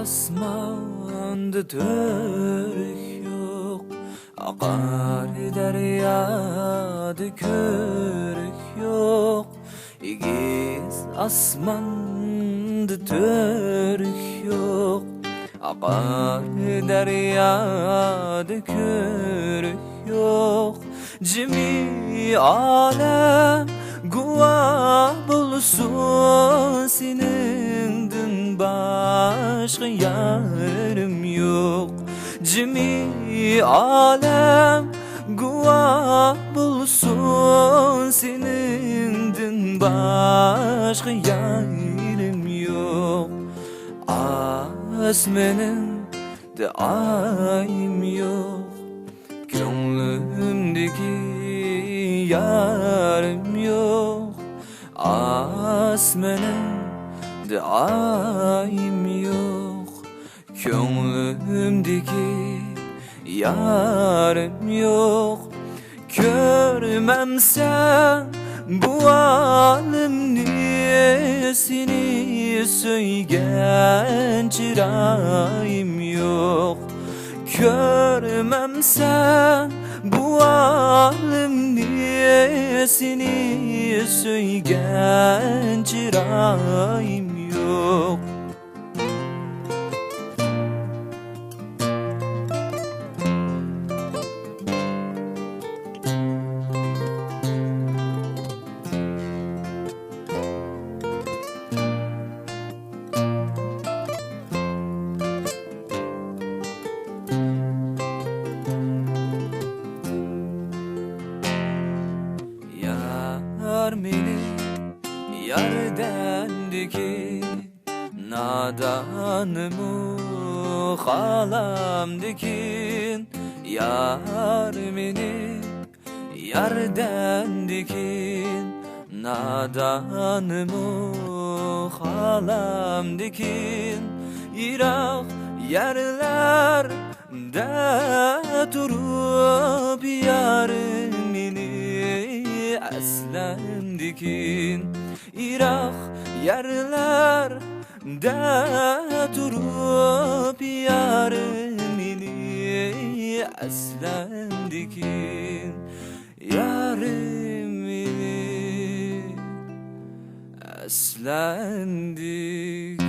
asmanda törük yok, akar deryada körük yok. İgiz asmanda törük yok, akar deryada körük yok. Cimi alem guva bulsun, seninden başka yarım yok. Cimi alem guva bulsun, seninden başka yarım yok. Asmenin de ayım yok, gönlümdeki yarım yok. Asmenin de ayım yok, gönlümdeki yarım yok. Görmem sen bu alemni, seni söygen çırayım yok. Görmem sen bu alemni, seni söygen çırayım yok. Yar meni yardendeki, nadanımı halamdekin. Yar meni yardendekin, nadanımı halamdekin. Irak yerlerde durup yarımini aslendikin. Irak yerlerde durup yarımini aslendikin. Yarımini aslendik.